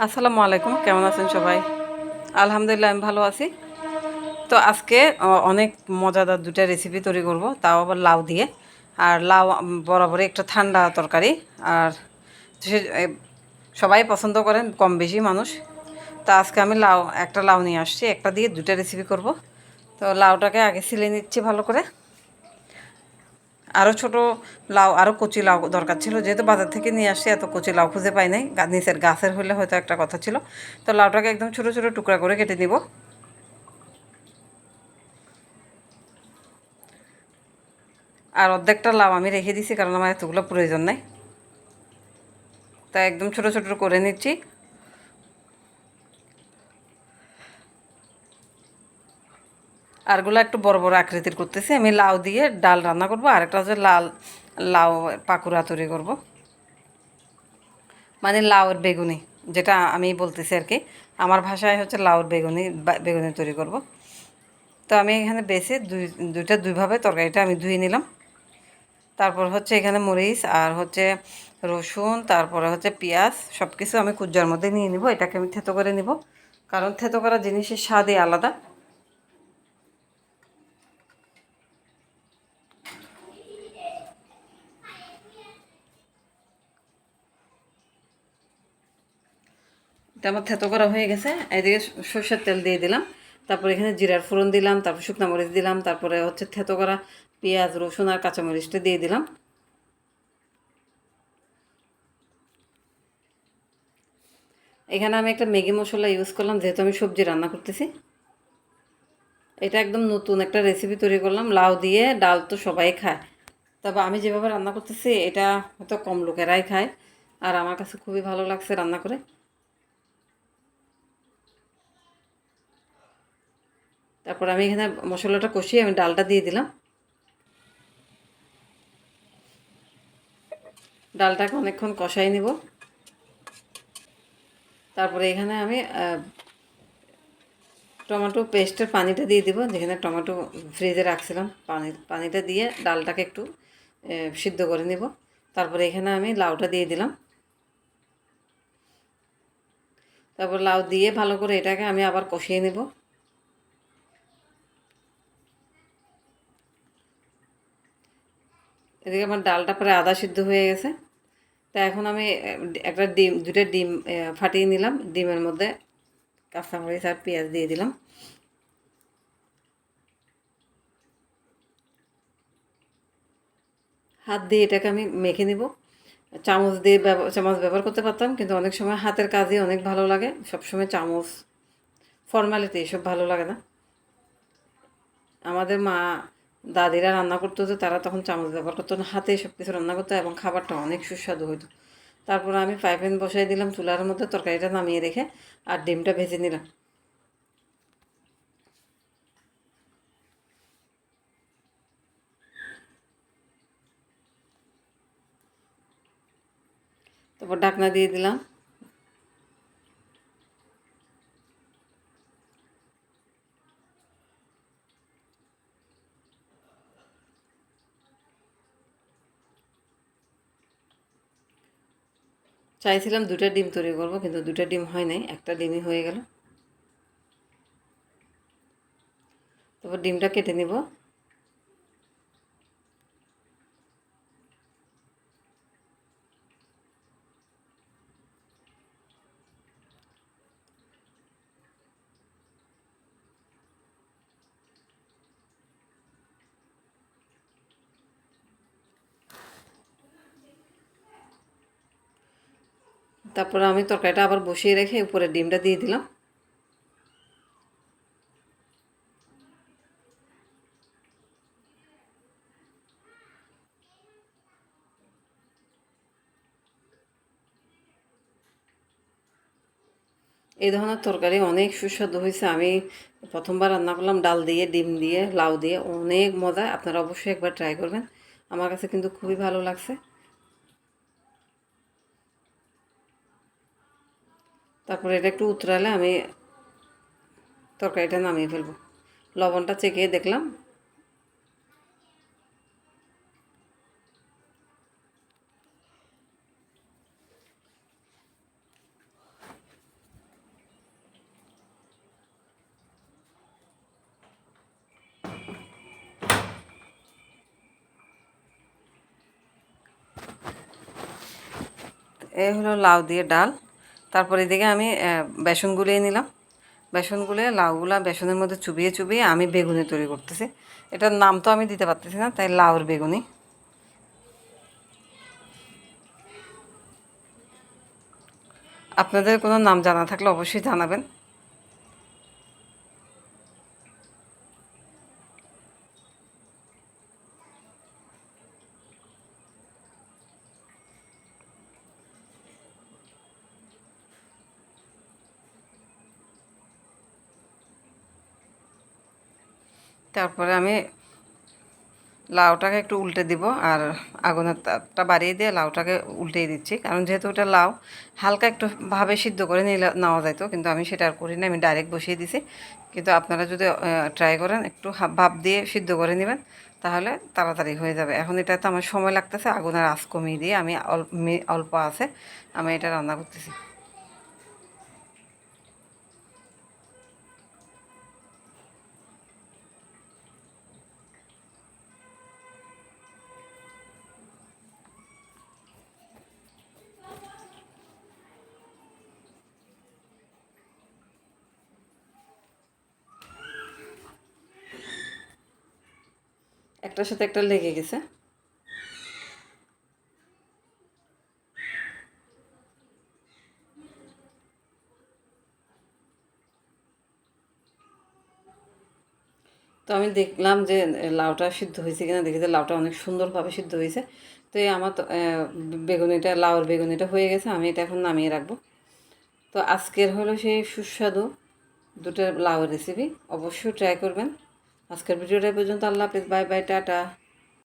আসসালামু আলাইকুম, কেমন আছেন সবাই? আলহামদুলিল্লাহ আমি ভালো আছি। তো আজকে অনেক মজাদার দুটা রেসিপি তৈরি করব, তাও আবার লাউ দিয়ে। আর লাউ বরাবরই একটা ঠান্ডা তরকারি। আর সে সবাই পছন্দ করেন, কম বেশি মানুষ। তো আজকে আমি একটা লাউ নিয়ে আসছি, একটা দিয়ে দুটা রেসিপি করব। তো লাউটাকে আগে ছিলে নিচ্ছি ভালো করে। আরও ছোট লাউ, আরও কচি লাউ দরকার ছিল, যেহেতু বাজার থেকে নিয়ে আসছি, এত কচি লাউ খুঁজে পাই নাই। নিচের গাছের হলে হয়তো একটা কথা ছিল। তো লাউটাকে একদম ছোট ছোট টুকরা করে কেটে নিব। আর অর্ধেকটা লাউ আমি রেখে দিছি, কারণ আমার এতগুলো প্রয়োজন নেই। তাই একদম ছোট ছোট করে নিচ্ছি। আরগুলো একটু বড় বড় আকৃতির করতেছি। আমি লাউ দিয়ে ডাল রান্না করব, আর একটা হচ্ছে লাউ পাকুড়া তৈরি করব, মানে লাউয়ের বেগুনি, যেটা আমি বলতেছি আর কি। আমার ভাষায় হচ্ছে লাউর বেগুনি, বেগুনি তৈরি করব। তো আমি এখানে বেছে দুইটা দুইভাবে তরকারিটা আমি ধুয়ে নিলাম। তারপর হচ্ছে এখানে মরিচ আর হচ্ছে রসুন, তারপরে হচ্ছে পেঁয়াজ, সব কিছু আমি কুজ্জার মধ্যে নিয়ে নিব। এটাকে আমি থেতো করে নিব, কারণ থেতো করা জিনিসের স্বাদই আলাদা। এটা আমার থেতো করা হয়ে গেছে। এদিকে সর্ষের তেল দিয়ে দিলাম, তারপর এখানে জিরার ফোড়ন দিলাম, তারপর শুকনো মরিচ দিলাম, তারপরে হচ্ছে থেতো করা পেঁয়াজ রসুন আর কাঁচামরিচটা দিয়ে দিলাম। এখানে আমি একটা ম্যাগি মশলা ইউজ করলাম, যেহেতু আমি সবজি রান্না করতেছি। এটা একদম নতুন একটা রেসিপি তৈরি করলাম। লাউ দিয়ে ডাল তো সবাই খায়, তবে আমি যেভাবে রান্না করতেছি এটা হয়তো কম লোকেরাই খায়। আর আমার কাছে খুবই ভালো লাগছে রান্না করে। তারপর আমি এখানে মশলাটা কষিয়ে আমি ডালটা দিয়ে দিলাম। ডালটাকে অনেকক্ষণ কষাই নিব। তারপরে এখানে আমি টমেটো পেস্টের পানিটা দিয়ে দিব, যেখানে টমেটো ফ্রিজে রাখছিলাম। পানিটা দিয়ে ডালটাকে একটু সিদ্ধ করে নিব। তারপরে এখানে আমি লাউটা দিয়ে দিলাম। তারপর লাউ দিয়ে ভালো করে এটাকে আমি আবার কষিয়ে নেব। এদিকে আমার ডালটা প্রায় আধা সিদ্ধ হয়ে গেছে। তা এখন আমি একটা দুটো ডিম ফাটিয়ে নিলাম। ডিমের মধ্যে কাঁচামরিচ আর পেঁয়াজ দিয়ে দিলাম। হাত দিয়ে এটাকে আমি মেখে নিব। চামচ ব্যবহার করতে পারতাম, কিন্তু অনেক সময় হাতের কাজই অনেক ভালো লাগে। সবসময় চামচ ফর্মালিটি এসব ভালো লাগে না। আমাদের মা দাদিরা রান্না করতো, তো তারা তখন চামচ ব্যবহার করতো না, হাতে সব কিছু রান্না করতো এবং খাবারটা অনেক সুস্বাদু হতো। তারপর আমি ফ্রাই প্যান বসাই দিলাম চুলার মধ্যে, তরকারিটা নামিয়ে রেখে আর ডিমটা ভেজে নিলাম। তারপর ঢাকনা দিয়ে দিলাম। চাইছিলাম দুটা ডিম তৈরি করবো, কিন্তু দুটা ডিম হয় নাই, একটা ডিমই হয়ে গেল। তারপর ডিমটা কেটে নিব। তারপর আমি তরকারিটা আবার বসিয়ে রেখে উপরে ডিমটা দিয়ে দিলাম। এই ধরনের তরকারি অনেক সুস্বাদু হয়েছে। আমি প্রথমবার রান্না করলাম ডাল দিয়ে, ডিম দিয়ে, লাউ দিয়ে, অনেক মজা। আপনারা অবশ্যই একবার ট্রাই করবেন। আমার কাছে কিন্তু খুবই ভালো লাগছে। তারপরে এটা একটু উতরালে আমি তরকারিটা নামিয়ে ফেলবো। লবণটা চেখে দেখলাম। এই হলো লাউ দিয়ে ডাল। তারপর এদিকে আমি বেসন গুলিয়ে নিলাম। বেসন গুলিয়ে লাউগুলা বেসনের মধ্যে চুবিয়ে চুবিয়ে আমি বেগুনি তৈরি করতেছি। এটার নাম তো আমি দিতে পারতেছি না, তাই লাউর বেগুনি। আপনাদের কোনো নাম জানা থাকলে অবশ্যই জানাবেন। তারপরে আমি লাউটাকে একটু উল্টে দিব, আর আগুনের তাপটা বাড়িয়ে দিয়ে লাউটাকে উল্টেই দিচ্ছি, কারণ যেহেতু ওটা লাউ হালকা একটু ভাবে সিদ্ধ করে নিলে নেওয়া যাইতো, কিন্তু আমি সেটা আর করি না, আমি ডাইরেক্ট বসিয়ে দিছি। কিন্তু আপনারা যদি ট্রাই করেন একটু ভাপ দিয়ে সিদ্ধ করে নেবেন, তাহলে তাড়াতাড়ি হয়ে যাবে। এখন এটাতে আমার সময় লাগতেছে, আগুনের আঁচ কমিয়ে দিয়ে আমি অল্প আছে আমি এটা রান্না করতেছি। একটার সাথে একটা লেগে গেছে। তো আমি দেখলাম যে লাউটা সিদ্ধ হয়েছে কিনা, দেখি যে লাউটা অনেক সুন্দরভাবে সিদ্ধ হয়েছে। তো এই আমার তো বেগুনিটা, লাউর বেগুনিটা হয়ে গেছে, আমি এটা এখন নামিয়ে রাখবো। তো আজকের হলো সেই সুস্বাদু দুটো লাউয়ের রেসিপি, অবশ্যই ট্রাই করবেন। আজকের ভিডিওটা পর্যন্ত। আল্লাহ হাফিজ, বাই বাই, টাটা।